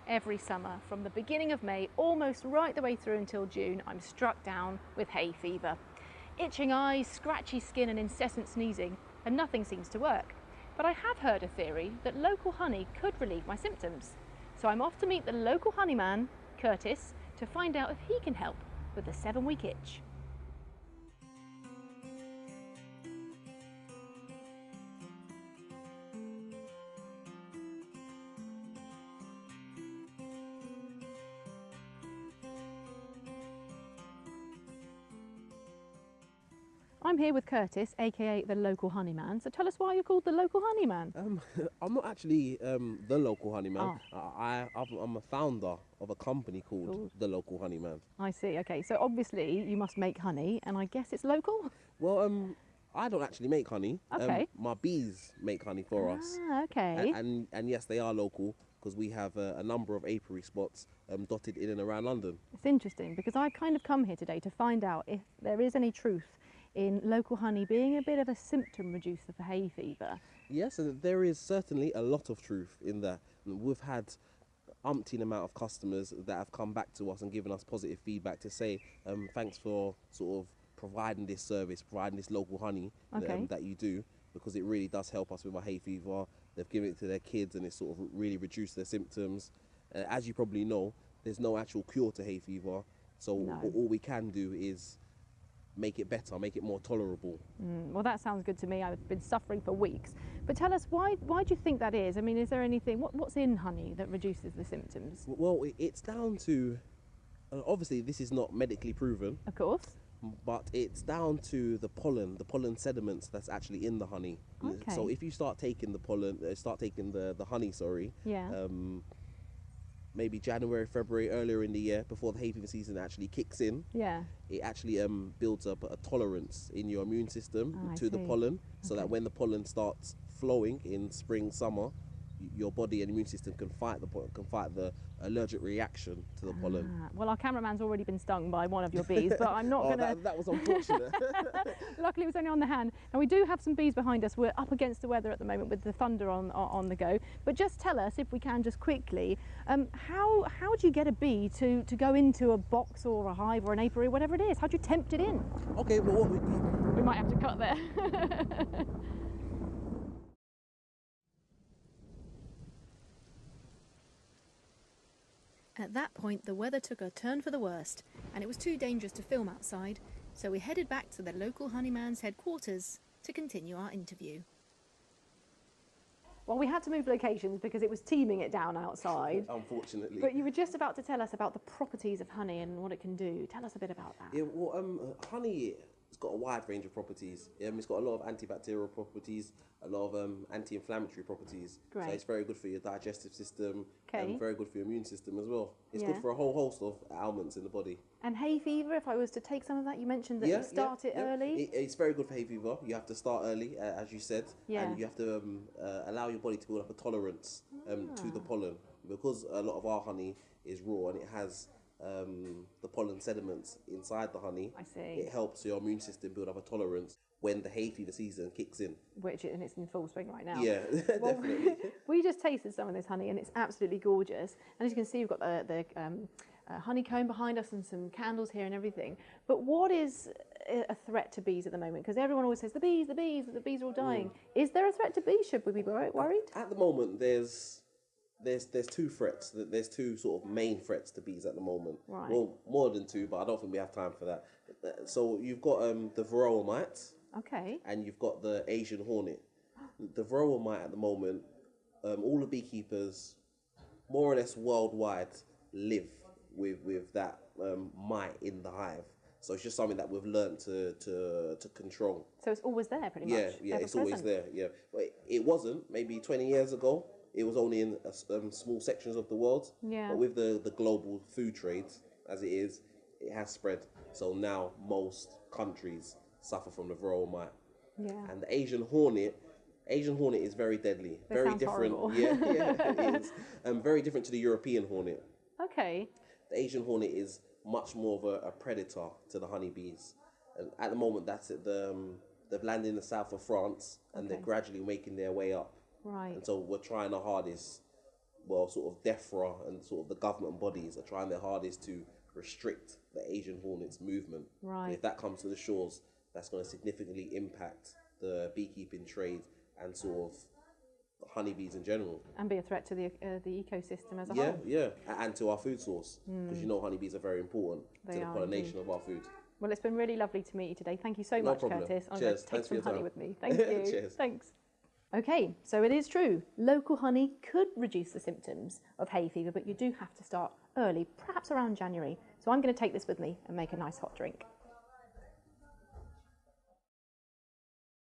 Every summer, from the beginning of May almost right the way through until June, I'm struck down with hay fever. Itching eyes, scratchy skin and incessant sneezing, and nothing seems to work. But I have heard a theory that local honey could relieve my symptoms. So I'm off to meet the local honeyman, Curtis, to find out if he can help with the 7-week itch. I'm here with Curtis, aka the local honeyman. So tell us why you're called the local honeyman. I'm not actually the local honeyman. Oh. I'm a founder of a company called Cool. the Local Honeyman. I see. Okay, so obviously you must make honey, and I guess it's local. Well, I don't actually make honey. Okay. My bees make honey for us. Ah, okay. And yes, they are local because we have a number of apiary spots dotted in and around London. It's interesting because I've kind of come here today to find out if there is any truth in local honey being a bit of a symptom reducer for hay fever. Yes, and there is certainly a lot of truth in that. We've had umpteen amount of customers that have come back to us and given us positive feedback to say thanks for sort of providing this service, providing this local honey Okay. that you do, because it really does help us with our hay fever. They've given it to their kids and it's sort of really reduced their symptoms. As you probably know, there's no actual cure to hay fever, so No. all we can do is make it better, make it more tolerable. Well, that sounds good to me. I've been suffering for weeks. But tell us, why do you think that is? I mean, is there anything, what's in honey that reduces the symptoms? Well, it's down to, obviously this is not medically proven, Of course. but it's down to the pollen sediments that's actually in the honey. Okay. So if you start taking the honey, Yeah. maybe January, February, earlier in the year, before the hay fever season actually kicks in, Yeah. it actually builds up a tolerance in your immune system I to the see. pollen, so Okay. that when the pollen starts flowing in spring, summer, your body and immune system can fight the allergic reaction to the pollen. Ah, well, our cameraman's already been stung by one of your bees, but I'm not Oh, going to... that was unfortunate. Luckily, it was only on the hand. Now, we do have some bees behind us. We're up against the weather at the moment with the thunder on the go. But just tell us, if we can, just quickly, how do you get a bee to go into a box or a hive or an apiary, whatever it is? How do you tempt it in? Okay, well, We might have to cut there. At that point, the weather took a turn for the worst, and it was too dangerous to film outside, so we headed back to the local honeyman's headquarters to continue our interview. Well, we had to move locations because it was teeming it down outside. unfortunately. But you were just about to tell us about the properties of honey and what it can do. Tell us a bit about that. Yeah, well, honey, it's got a wide range of properties. It's got a lot of antibacterial properties, a lot of anti-inflammatory properties. Great. So it's very good for your digestive system, Okay. and very good for your immune system as well. It's Yeah. good for a whole host of ailments in the body. And hay fever, if I was to take some of that, you mentioned that you start it early. It's very good for hay fever. You have to start early, as you said, Yeah. and you have to allow your body to build up a tolerance to the pollen, because a lot of our honey is raw and it has the pollen sediments inside the honey. I see. It helps your immune system build up a tolerance when the hay fever season kicks in. And it's in full swing right now. Yeah, definitely. We just tasted some of this honey and it's absolutely gorgeous. And as you can see, we've got the honeycomb behind us and some candles here and everything. But what is a threat to bees at the moment? Because everyone always says the bees are all dying. Is there a threat to bees? Should we be worried? At the moment, there's two threats. There's two sort of main threats to bees at the moment. Right. Well, more than two, but I don't think we have time for that. So you've got the varroa mite, Okay. and you've got the Asian hornet. The varroa mite at the moment, all the beekeepers, more or less worldwide, live with that mite in the hive. So it's just something that we've learned to control. So it's always there, pretty much. Yeah, ever it's always present. there. Yeah, but it wasn't maybe 20 years ago. It was only in small sections of the world. Yeah. But with the global food trade as it is, it has spread. So now most countries suffer from the varroa mite. Yeah. And the Asian hornet is very deadly. Very sounds different. horrible. Yeah, it is. Very different to the European hornet. Okay. The Asian hornet is much more of a predator to the honeybees. And at the moment, that's it. They've landed in the south of France, and Okay. they're gradually making their way up. Right. And so we're trying our hardest well, sort of DEFRA and sort of the government bodies are trying their hardest to restrict the Asian hornets movement. Right. And if that comes to the shores, that's going to significantly impact the beekeeping trade and sort of honeybees in general. And be a threat to the ecosystem as a Yeah, whole. yeah, and to our food source, because you know honeybees are very important They to the are pollination indeed. of our food. Well, it's been really lovely to meet you today. Thank you so No much, problem. Curtis. I'm Cheers. going to take Thanks for some your honey time. with me. Thank you. Cheers. Thanks. Okay, so it is true. Local honey could reduce the symptoms of hay fever, but you do have to start early, perhaps around January. So I'm going to take this with me and make a nice hot drink.